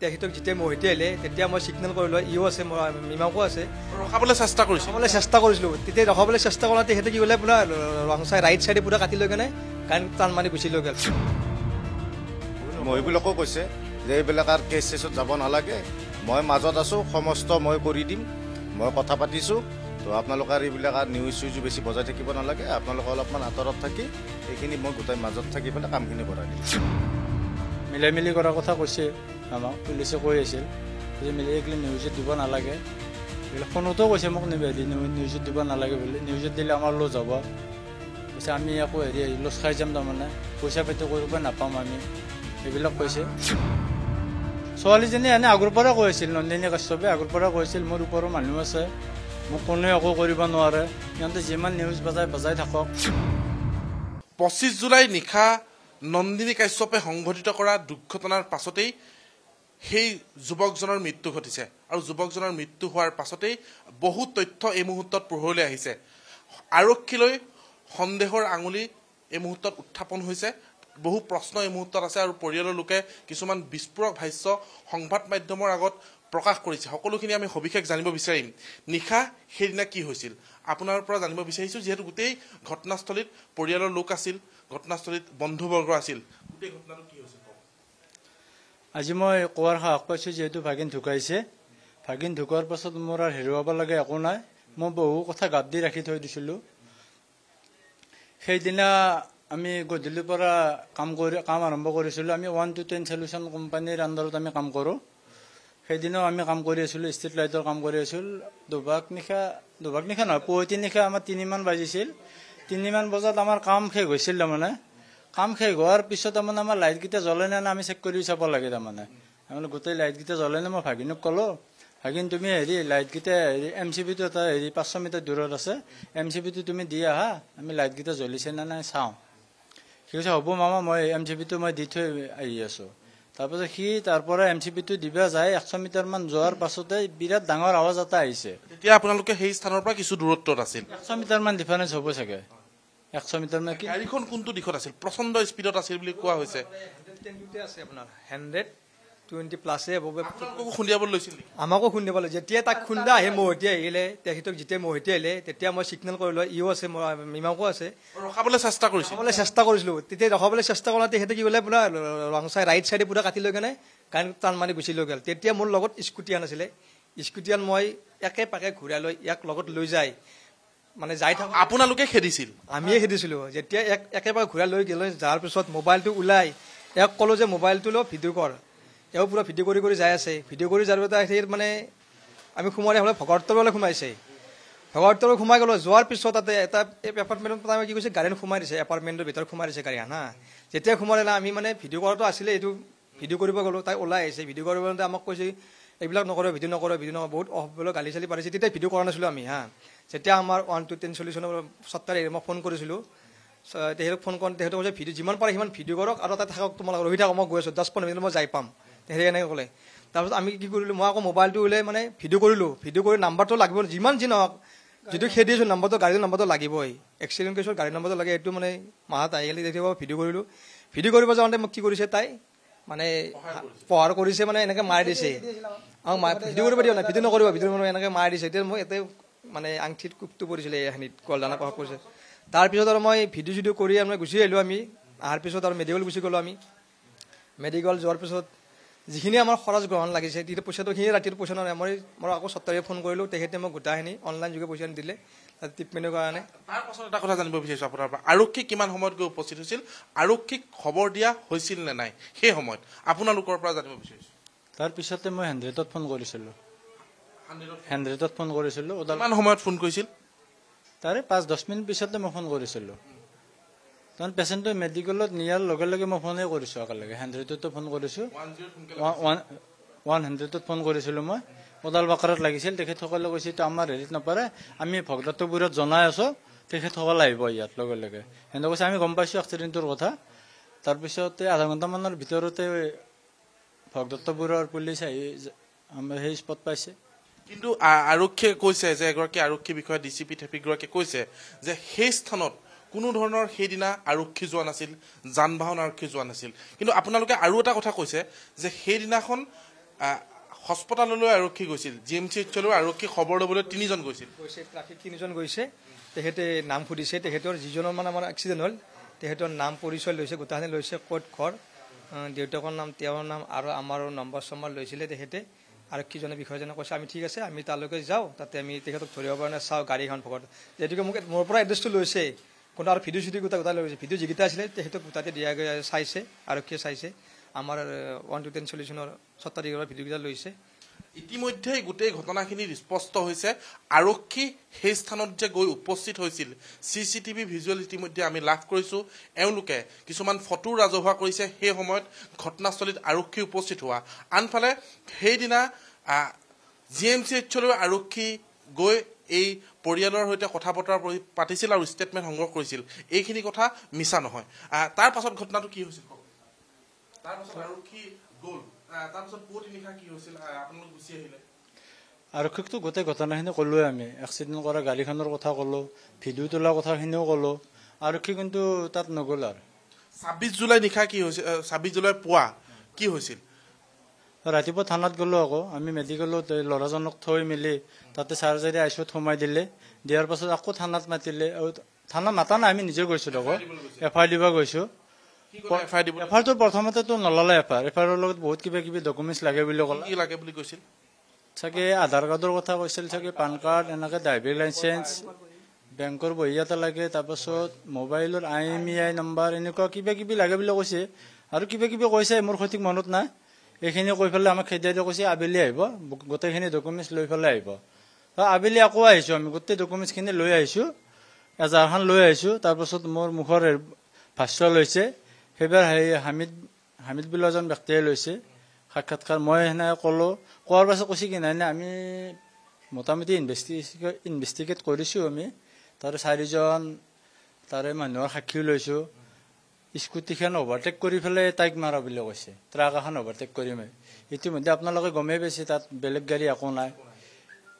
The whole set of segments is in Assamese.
তেখেতক যেতিয়া মহিতি আহিলে তেতিয়া মই ছিগনেল কৰিলোঁ ইও আছে মীমাকো আছে ৰখাবলৈ চেষ্টা কৰিছিলোঁ তেতিয়া ৰখাবলৈ চেষ্টা কৰোঁতে তেখেতে কি ক'লে পুৰা ৰং চাই ৰাইট চাইডে পুৰা কাটি লৈ কেনে কাৰেণ্ট টান মাৰি গুচি লৈ গ'ল মহিবিলাকো কৈছে যে এইবিলাক আৰু কেছ চেছত যাব নালাগে মই মাজত আছোঁ সমস্ত মই কৰি দিম মই কথা পাতিছোঁ তো আপোনালোকে আৰু এইবিলাক আৰু নিউজ চিউজো বেছি বজাই থাকিব নালাগে আপোনালোকে অলপমান আঁতৰত থাকি এইখিনি মই গোটেই মাজত থাকি পেলাই কামখিনি কৰাই দিম মিলাই মিলি কৰাৰ কথা কৈছে আমাক পুলিচে কৈ আছিল যে মিলি এইগিলা নিউজত দিব নালাগে এইবিলাক ফোনতো কৈছে মোক নিউজত দিব নালাগে বুলি নিউজত দিলে আমাৰ লছ হ'ব কৈছে আমি আকৌ লছ খাই যাম তাৰমানে পইচা পাতি কৰিব নাপাম আমি এইবিলাক কৈছে ছোৱালীজনী এনে আগৰ পৰা কৈ আছিল নন্দিনী কাশ্যপে আগৰ পৰা কৈছিল মোৰ ওপৰৰ মানুহ আছে মোক কোনেও একো কৰিব নোৱাৰে সিহঁতে যিমান নিউজ বজাই থাকক 25 জুলাই নিশা নন্দিনী কাশ্যপে সংঘটিত কৰা দুৰ্ঘটনাৰ পাছতেই সেই যুৱকজনৰ মৃত্যু ঘটিছে আৰু যুৱকজনৰ মৃত্যু হোৱাৰ পাছতেই বহু তথ্য এই মুহূৰ্তত পোহৰলৈ আহিছে আৰক্ষীলৈ সন্দেহৰ আঙুলি এই মুহূৰ্তত উত্থাপন হৈছে বহু প্ৰশ্ন এই মুহূৰ্তত আছে আৰু পৰিয়ালৰ লোকে কিছুমান বিস্ফোৰক ভাষ্য সংবাদ মাধ্যমৰ আগত প্ৰকাশ কৰিছে সকলোখিনি আমি সবিশেষ জানিব বিচাৰিম নিশা সেইদিনা কি হৈছিল আপোনাৰ পৰা জানিব বিচাৰিছোঁ যিহেতু গোটেই ঘটনাস্থলীত পৰিয়ালৰ লোক আছিল ঘটনাস্থলীত বন্ধুবৰ্গ আছিল গোটেই ঘটনাটো কি হৈছিল আজি মই কোৱাৰ সাহস পাইছোঁ যিহেতু ভাগিন ঢুকাইছে ভাগিন ঢুকোৱাৰ পাছত মোৰ আৰু হেৰুৱাব লাগে একো নাই মই বহু কথা গাপ দি ৰাখি থৈ দিছিলোঁ সেইদিনা আমি গধূলিৰ পৰা কাম আৰম্ভ কৰিছিলোঁ আমি 1 to 10 সলিউশ্যন কোম্পানীৰ আণ্ডাৰত আমি কাম কৰোঁ সেইদিনাও আমি কাম কৰি আছিলোঁ ষ্ট্ৰীট লাইটৰ কাম কৰি আছিলোঁ দুভাগ নিশা নহয় পুৱতি নিশা আমাৰ 3 মান বাজিছিল 3 মান বজাত আমাৰ কাম শেষ হৈছিল তাৰমানে কাম শেষ হোৱাৰ পিছত তাৰমানে আমাৰ লাইটকেইটা জ্বলে নে আমি চেক কৰি চাব লাগে তাৰমানে আমি গোটেই লাইটকেইটা জ্বলে নে মই ভাগিনক ক'লোঁ ভাগিন তুমি লাইটকেইটা MCBটো এটা 500 মিটাৰ দূৰত আছে MCBটো তুমি দি আহা আমি লাইটকেইটা জ্বলিছে নে নাই চাওঁ সি কৈছে হ'ব মামা মই MCBটো মই দি থৈ আহি আছোঁ তাৰপাছত সি তাৰ পৰা MCBটো দিবা যায় 100 মিটাৰমান যোৱাৰ পাছতে বিৰাট ডাঙৰ আৱাজ এটা আহিছে তেতিয়া আপোনালোকে সেই স্থানৰ পৰা কিছু দূৰত্বত আছিল 100 মিটাৰমান ডিফাৰেঞ্চ হ'ব চাগে 100 মিটাৰমান কি গাড়ীখন কোনটো দিশত আছিল প্ৰচণ্ড স্পীডত আছিল বুলি কোৱা হৈছে 110 আছে আপোনাৰ 120 প্লাছে খুন্দিয়াবলৈ লৈছিল আমাকো খুন্দিবলৈ যেতিয়া তাক খুন্দা আহি মহিতি আহিলে তেখেতক যেতিয়া মহিতি আহিলে তেতিয়া মই ছিগনেল কৰিলোঁ ইও আছে মীমাকো আছে ৰখাবলৈ চেষ্টা কৰিছিলোঁ তেতিয়া ৰখাবলৈ চেষ্টা কৰোঁতে তেখেতে কি ক'লে পুৰা ৰং চাই ৰাইট চাইডে পুৰা কাটি লৈ কেনে কাৰেণ্ট টান মাৰি গুচি লৈ গ'ল তেতিয়া মোৰ লগত স্কুটিয়ান আছিলে স্কুটিয়ান মই একে পাকে ঘূৰাই লৈ ইয়াক লগত লৈ যায় মানে যাই থাকোঁ আপোনালোকে খেদিছিল আমিয়ে খেদিছিলোঁ যেতিয়া একেবাৰে ঘূৰাই লৈ গ'লে যোৱাৰ পিছত মোবাইলটো ওলাই ইয়াক ক'লোঁ যে মোবাইলটো লৈ ভিডিঅ' কৰ এওঁ পুৰা ভিডিঅ' কৰি যাই আছে ভিডিঅ' কৰি যাৰ সেই মানে আমি সোমাই হ'লে ভগৱতলৈ সোমাইছে ভগৱতলৈ সোমাই গ'লোঁ যোৱাৰ পিছত তাতে এটা এপাৰ্টমেণ্টত আমি কি কৈছে গাড়ীখন সোমাই দিছে এপাৰ্টমেণ্টৰ ভিতৰত সোমাই দিছে গাড়ী হা যেতিয়া সোমাই দিলে আমি মানে ভিডিঅ' কৰাটো আছিলে এইটো ভিডিঅ' কৰিব গ'লোঁ তাই ওলাই আহিছে ভিডিঅ' কৰিব আমাক কৈছে এইবিলাক নকৰে ভিডিঅ' নকৰে বহুত অহবলৈ গালি চালি পাৰিছে তেতিয়া ভিডিঅ' কৰা নাছিলোঁ আমি হা যেতিয়া আমাৰ 1 to 10 সলিউশ্যনৰ সত্তাৰে মই ফোন কৰিছিলোঁ তেখেতক ফোন কৰোঁ তেখেতে কৈছে ভিডিঅ' যিমান পাৰে সিমান ভিডিঅ' কৰক আৰু তাতে থাকক তোমালোক ৰহি থাকক মই গৈ আছোঁ 10-15 মিনিট মই যাই পাম তেখেতে এনেকৈ ক'লে তাৰপিছত আমি কি কৰিলোঁ মই আকৌ মোবাইলটো ওলাই মানে ভিডিঅ' কৰিলোঁ ভিডিঅ' কৰি নাম্বাৰটো লাগিব যিমান যি নহওক যিটো খেদি আছোঁ নাম্বাৰটো গাড়ীৰ নাম্বাৰটো লাগিবই এক্সিডেণ্ট কেছত গাড়ীৰ নাম্বাৰটো লাগে এইটো মানে মাহত আহি গ'লে তেতিয়া ভিডিঅ' কৰিলোঁ ভিডিঅ' কৰিব যাওঁতে মোক কি কৰিছে তাই মানে পঢ়াৰ কৰিছে মানে এনেকৈ মাৰি দিছে ভিডিঅ' কৰিব দিয়া নাই ভিডিঅ' নকৰিব ভিডিঅ' এনেকৈ মাৰি দিছে এতিয়া মই ইয়াতে মানে আঙঠিত কোপটো পৰিছিলে এইখিনিত কলদানা প্ৰভাৱ পৰিছে তাৰপিছত আৰু মই ভিডিঅ' চিডিঅ' কৰি আমি গুচি আহিলোঁ আমি অহাৰ পিছত আৰু মেডিকেল গুচি গ'লোঁ আমি মেডিকেল যোৱাৰ পিছত যিখিনি আমাৰ খৰচ গ্ৰহণ লাগিছে তেতিয়া পইচাটো সেইখিনি ৰাতিৰ পইচা নহয় মই আকৌ সত্তৰে ফোন কৰিলোঁ তেখেতে মোক গোটাখিনি অনলাইন যোগে পইচা দিলে তাত ট্ৰিটমেণ্টৰ কাৰণে তাৰ পাছত এটা কথা জানিব বিচাৰিছোঁ আপোনাৰ পৰা আৰক্ষী কিমান সময়ত গৈ উপস্থিত হৈছিল আৰক্ষীক খবৰ দিয়া হৈছিল নে নাই সেই সময়ত আপোনালোকৰ পৰা জানিব বিচাৰিছোঁ তাৰপিছতে মই 100ত ফোন কৰিছিলোঁ 100ত ফোন কৰিছিলোঁ কিমান সময়ত ফোন কৰিছিল তাৰে 5-10 মিনিট পিছতে মই ফোন কৰিছিলোঁ কাৰণ পেচেণ্টটো মেডিকেলত নিয়াৰ লগে লগে মই ফোনেই কৰিছোঁ একেলগে 100ত ফোন কৰিছোঁ 100ত ফোন কৰিছিলোঁ মই ওদাল বাকাৰত লাগিছিল তেখেতসকলে কৈছে এইটো আমাৰ হেৰিত নপৰে আমি ভগদত্তপুৰত জনাই আছোঁ তেখেতসকল আহিব ইয়াত লগে লগে সেনেকৈ কৈছে আমি গম পাইছোঁ এক্সিডেণ্টৰ কথা তাৰপিছতে আধা ঘণ্টামানৰ ভিতৰতে ভগদত্তপুৰৰ পুলিচ আহি সেই স্পট পাইছে কিন্তু আৰক্ষীয়ে কৈছে যে এগৰাকী আৰক্ষী বিষয়া DCP ট্ৰেফিকগৰাকীয়ে কৈছে যে সেই স্থানত কোনো ধৰণৰ সেইদিনা আৰক্ষী যোৱা নাছিল যান বাহন আৰক্ষী যোৱা নাছিল কিন্তু আপোনালোকে আৰু এটা কথা কৈছে যে সেইদিনাখন হস্পিটাললৈ আৰক্ষী গৈছিল, GMCHলৈ আৰক্ষী খবৰ ল'বলৈ 3জন গৈছিল। ট্ৰাফিক 3জন গৈছে, তেখেতে নাম সুধিছে, তেখেতৰ যিজনৰ মানে আমাৰ এক্সিডেণ্ট হ'ল তেখেতৰ নাম পৰিচয় লৈছে, গোটেইখিনি লৈছে, ক'ত ঘৰ, দেউতাকৰ নাম, তেওঁৰ নাম আৰু আমাৰো নম্বৰ চম্বৰ লৈছিলে তেখেতে। আৰক্ষীজনে বিষয়াজনে কৈছে আমি ঠিক আছে আমি তালৈকে যাওঁ, তাতে আমি তেখেতক ধৰিব পৰা নাই, চাওঁ গাড়ীখন ভগত, যিহেতুকে মোক মোৰ পৰা এড্ৰেছটো লৈছে, কোনো আৰু ভিডিঅ' চিডিঅ' গোটাই লৈ গৈছে, ভিডিঅ' যিকেইটা আছিলে তেখেতক গোটাতে দিয়া চাইছে, আৰক্ষীয়ে চাইছে, আমাৰ 1-10 চলিউশ্যনৰ স্বত্বাধিকাৰৰ ভিডিঅ'কেইটা লৈছে। ইতিমধ্যে গোটেই ঘটনাখিনি স্পষ্ট হৈছে। আৰক্ষী সেই স্থানত যে গৈ উপস্থিত হৈছিল, CCTV ভিজুৱেল ইতিমধ্যে আমি লাভ কৰিছোঁ। এওঁলোকে কিছুমান ফটো ৰাজহুৱা কৰিছে সেই সময়ত ঘটনাস্থলীত আৰক্ষী উপস্থিত হোৱা। আনফালে সেইদিনা GMCHলৈ আৰক্ষী গৈ এই পৰিয়ালৰ সৈতে কথা বতৰা পাতিছিল আৰু ষ্টেটমেণ্ট সংগ্ৰহ কৰিছিল। এইখিনি কথা মিছা নহয়। তাৰ পাছত ঘটনাটো কি হৈছিল? তাৰ পাছত আৰক্ষী গ'ল, তাৰপিছত পুৱতি নিশা কি হৈছিল? আপোনালোক গুচি আহিলে? আৰক্ষীকতো গোটেই ঘটনাখিনি ক'লোৱে আমি, এক্সিডেণ্ট কৰা গাড়ীখনৰ কথা ক'লোঁ, ভিডিঅ' তোলা কথাখিনিও ক'লোঁ। আৰক্ষী কিন্তু তাত নগ'ল। আৰু 26 জুলাই নিশা কি হৈছিল? 26 জুলাই পুৱা কি হৈছিল? ৰাতিপুৱা থানাত গ'লোঁ আকৌ আমি, মেডিকেলত ল'ৰাজনক থৈ মেলি তাতে চাৰ্জাৰী আইচুত সোমাই দিলে, দিয়াৰ পাছত আকৌ থানাত মাতিলে। থানাত মাতা নাই, আমি নিজে গৈছোঁ আকৌ, FIR দিব গৈছোঁ। FIRটো প্ৰথমতেতো নললে, FIRৰ লগত বহুত কিবা কিবি ডকুমেণ্টছ লাগে বুলি ক'লে। কি লাগে বুলি কৈছিল? চাগে আধাৰ কাৰ্ডৰ কথা কৈছিল, চাগে পান কাৰ্ড, এনেকৈ ড্ৰাইভিং লাইচেঞ্চ, বেংকৰ বহী এটা লাগে, তাৰপাছত মোবাইলৰ IMEI নম্বৰ, এনেকুৱা কিবা কিবি লাগে বুলি কৈছে। আৰু কিবা কিবি কৈছে, মোৰ সঠিক মনত নাই। এইখিনি কৈ পেলাই আমাক খেদাই দিয়া কৈছে আবেলি আহিব, গোটেইখিনি ডকুমেণ্টছ লৈ পেলাই আহিব। আবেলি আকৌ আহিছোঁ, আমি গোটেই ডকুমেণ্টছখিনি লৈ আহিছোঁ, এজাৰখন লৈ আহিছোঁ। তাৰপাছত মোৰ মুখৰ ভাষ্য লৈছে, সেইবাৰ হামিদ বুলি এজন ব্যক্তিয়ে লৈছে সাক্ষাৎকাৰ। মই সেনেকৈ ক'লোঁ, কোৱাৰ পাছত কৈছে কি নাই আমি মোটামুটি ইনভেষ্টিগেট কৰিছোঁ আমি, তাৰে 4জন তাৰে মানুহৰ সাক্ষীও লৈছোঁ। স্কুটিখন অভাৰটেক কৰি পেলাই তাইক মাৰা বুলি কৈছে, ট্ৰাক এখন অভাৰটেক কৰি মাৰি। ইতিমধ্যে আপোনালোকে গমেই পাইছে তাত বেলেগ গাড়ী একো নাই,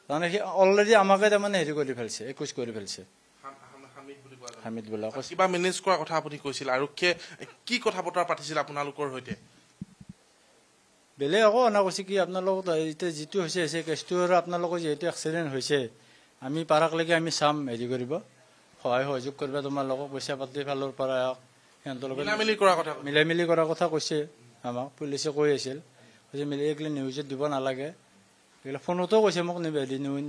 তাৰমানে সি অলৰেডি আমাকে তাৰমানে হেৰি কৰি ফেলছে, একুজ কৰি ফেলছে। হামিদ বোলা কিবা মেনেজ কৰাৰ কথা আপুনি কৈছিল, আৰক্ষীয়ে কি কথা বতৰা পাতিছিল আপোনালোকৰ সৈতে? বেলেগ আকৌ অনা কৈছে কি আপোনালোকক এতিয়া যিটো হৈছে কেছটো, আৰু আপোনালোকৰ যিহেতু এক্সিডেণ্ট হৈছে আমি পাৰাকলৈকে আমি চাম, হেৰি কৰিব, সহায় সহযোগ কৰিব তোমালোকক, পইচা পাতি ফালৰ পৰা সিহঁতৰ লগত মিলাই মিলি কৰাৰ কথা কৈছে আমাক। পুলিচে কৈ আছিল, কৈছে মিলি এইগিলা নিউজত দিব নালাগে, এইগিলা ফোনতো কৈছে মোক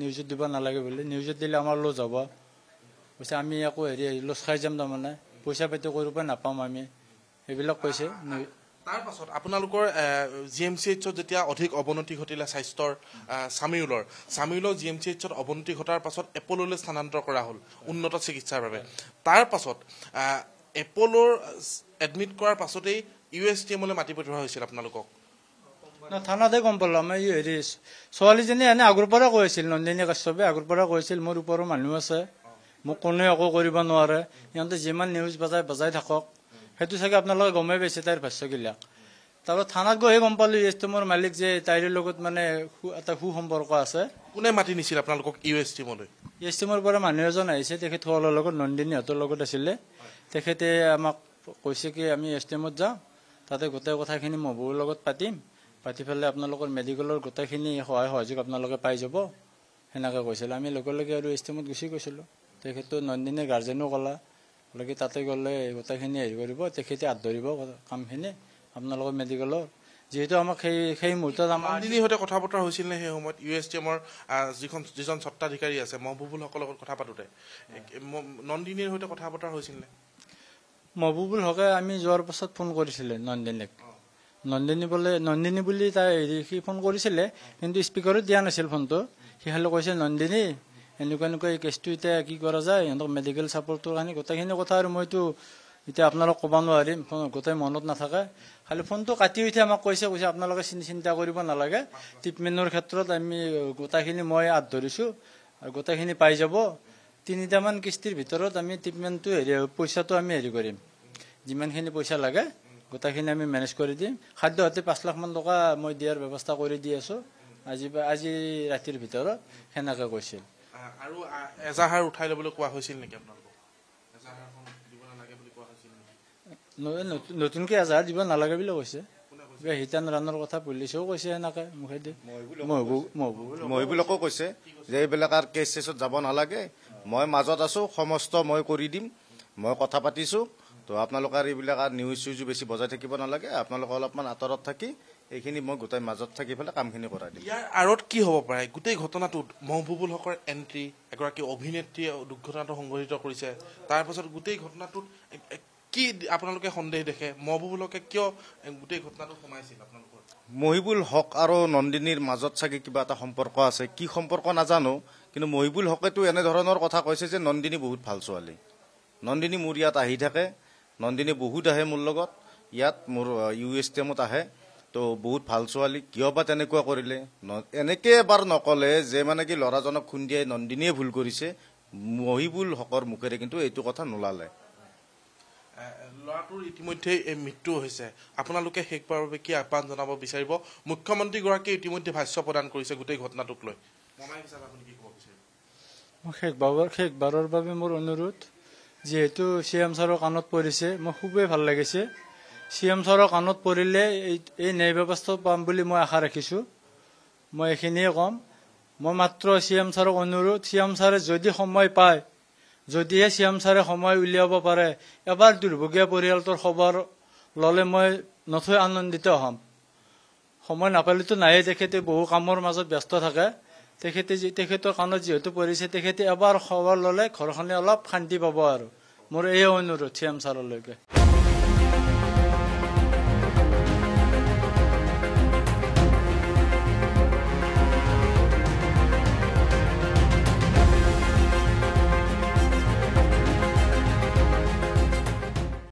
নিউজত দিব নালাগে বুলি। নিউজত দিলে আমাৰ লছ হ'ব, কৈছে আমি আকৌ লছ খাই যাম, তাৰমানে পইচা পাতি কৰিব নাপাম আমি, এইবিলাক কৈছে। তাৰ পাছত আপোনালোকৰ GMCHত যেতিয়া অধিক অৱনতি ঘটিলে স্বাস্থ্যৰ, চামিউলৰ GMCHত অৱনতি ঘটাৰ পাছত এপ'ললৈ স্থানান্তৰ কৰা হ'ল উন্নত চিকিৎসাৰ বাবে। তাৰ পাছত এপ'লৰ এডমিট কৰাৰ পাছতেই USTMলৈ মাতি পঠোৱা হৈছিল আপোনালোকক? থানাতে গম পালোঁ। আমাৰ ছোৱালীজনী এনে আগৰ পৰা কৈ আছিল, নন্দিনী কাশ্যপে আগৰ পৰা কৈছিল মোৰ ওপৰৰ মানুহ আছে, মোক কোনেও একো কৰিব নোৱাৰে, সিহঁতে যিমান নিউজ বজাই থাকক। সেইটো চাগে আপোনালোকে গমেই পাইছে তাইৰ ভাষ্যবিলাক। তাৰপৰা থানাত গৈহে গম পালোঁ USTMৰ মালিক যে তাইৰ লগত মানে এটা সুসম্পৰ্ক আছে। কোনে মাতি নিছিল আপোনালোকক USTMলৈ? USTMৰ পৰা মানুহ এজন আহিছে, তেখেতসকলৰ লগত নন্দিনীহঁতৰ লগত আছিলে। তেখেতে আমাক কৈছে কি আমি USTMত যাওঁ, তাতে গোটেই কথাখিনি মবুৰ লগত পাতি পেলাই আপোনালোকৰ মেডিকেলৰ গোটেইখিনি সহায় সহযোগ আপোনালোকে পাই যাব, সেনেকৈ কৈছিল। আমি লগে লগে আৰু USTMত গুচি গৈছিলোঁ। তেখেতো নন্দিনীৰ গাৰ্জেনো ক'লা লাগে তাতে গ'লে গোটেইখিনি হেৰি কৰিব, তেখেতে হাত ধৰিব কামখিনি আপোনালোকৰ মেডিকেলৰ। যিহেতু আমাক সেই মুহূৰ্তত নন্দিনীৰ সৈতে কথা বতৰা হৈছিল নে সেই সময়ত? USTMৰ যিজন স্বত্বাধিকাৰী আছে মহবুবুল হকৰ লগত কথা পাতোতে নন্দিনীৰ সৈতে কথা বতৰা হৈছিল নে? মহবুবুল হকে আমি যোৱাৰ পাছত ফোন কৰিছিলে নন্দিনীক। নন্দিনী বুলি সি ফোন কৰিছিলে, কিন্তু স্পীকাৰত দিয়া নাছিল ফোনটো। সি খালি কৈছে নন্দিনী এনেকুৱা এই কেছটো এতিয়া কি কৰা যায়, সিহঁতক মেডিকেল ছাপৰ্টৰ কাৰণে গোটেইখিনি কথা। আৰু মইতো এতিয়া আপোনালোক ক'ব নোৱাৰিম, গোটেই মনত নাথাকে। খালি ফোনটো কাটি উঠি আমাক কৈছে আপোনালোকে চিন্তা কৰিব নালাগে, ট্ৰিটমেণ্টৰ ক্ষেত্ৰত আমি গোটেইখিনি মই হাত ধৰিছোঁ আৰু গোটেইখিনি পাই যাব। 3টামান কিস্তিৰ ভিতৰত আমি ট্ৰিটমেণ্টটো পইচাটো আমি হেৰি কৰিম, যিমানখিনি পইচা লাগে গোটেইখিনি আমি মেনেজ কৰি দিম। খাদ্য হাতে 5 লাখ মান টকা মই দিয়াৰ ব্যৱস্থা কৰি দি আছোঁ আজি ৰাতিৰ ভিতৰত, সেনেকৈ কৈছিল। আৰু এজাহাৰ উঠাই ল'বলৈ কোৱা হৈছিল নেকি আপোনালোকক? নতুনকৈ এজাহাৰ দিব নালাগে বুলি কৈছে। হিতান ৰাণৰ কথা পুলিচেও কৈছে এনেকে মুখেদি মহিবুলকো কৈছে যে এইবিলাক আৰু কেছ চেছত যাব নালাগে, মই মাজত আছো, সমস্ত মই কৰি দিম, মই কথা পাতিছো। তো আপোনালোকে আৰু এইবিলাক আৰু নিউজ চিউজো বেছি বজাই থাকিব নালাগে, আপোনালোকে অলপমান আঁতৰত থাকি এইখিনি মই গোটেই মাজত থাকি পেলাই কামখিনি কৰাই দিম। ইয়াৰ আঁৰত কি হ'ব পাৰে? গোটেই ঘটনাটোত মহবুবুল হকৰ এণ্ট্ৰি, এগৰাকী অভিনেত্ৰীয়ে দুৰ্ঘটনাটো সংঘটিত কৰিছে, তাৰপাছত গোটেই ঘটনাটোত কি আপোনালোকে সন্দেহ দেখে? মহবুবুল হকে কিয় গোটেই ঘটনাটো সোমাইছিল আপোনালোকৰ? মহিবুল হক আৰু নন্দিনীৰ মাজত চাগে কিবা এটা সম্পৰ্ক আছে, কি সম্পৰ্ক নাজানো, কিন্তু মহিবুল হকেতো এনেধৰণৰ কথা কৈছে যে নন্দিনী বহুত ভাল ছোৱালী, নন্দিনী মোৰ ইয়াত আহি থাকে, নন্দিনী বহুত আহে মোৰ লগত, ইয়াত মোৰ USTMত আহে, তো বহুত ভাল ছোৱালী, কিয় বা তেনেকুৱা কৰিলে? এনেকে এবাৰ নকলে যে মানে কি ল'ৰাজনক খুন্দিয়াই নন্দিনীয়ে ভুল কৰিছে, মহিবুল হকৰ মুখেৰে কিন্তু এইটো কথা নোলালে। ল'ৰাটোৰ ইতিমধ্যে মৃত্যু হৈছে, আপোনালোকে শেষবাৰৰ বাবে কি আহ্বান জনাব বিচাৰিব? মুখ্যমন্ত্ৰীগৰাকীয়ে ইতিমধ্যে ভাষ্য প্ৰদান কৰিছে গোটেই ঘটনাটোক লৈ, মই শেষবাৰৰ বাবে মোৰ অনুৰোধ, যিহেতু CM ছাৰৰ কাণত পৰিছে, মোৰ খুবেই ভাল লাগিছে। CM ছাৰৰ কাণত পৰিলে এই ন্যায় ব্যৱস্থা পাম বুলি মই আশা ৰাখিছোঁ। মই এইখিনিয়ে ক'ম, মই মাত্ৰ CM ছাৰক অনুৰোধ, CM ছাৰে যদি সময় পায়, যদিহে CM ছাৰে সময় উলিয়াব পাৰে, এবাৰ দুৰ্ভগীয়া পৰিয়ালটোৰ খবৰ ল'লে মই নথৈ আনন্দিত হ'ম। সময় নাপালেতো নায়ে, তেখেতে বহু কামৰ মাজত ব্যস্ত থাকে, তেখেতৰ কাণত যিহেতু পৰিছে, তেখেতে এবাৰ খবৰ ল'লে ঘৰখনে অলপ শান্তি পাব আৰু মোৰ এই অনুৰোধ CM ছাৰলৈকে।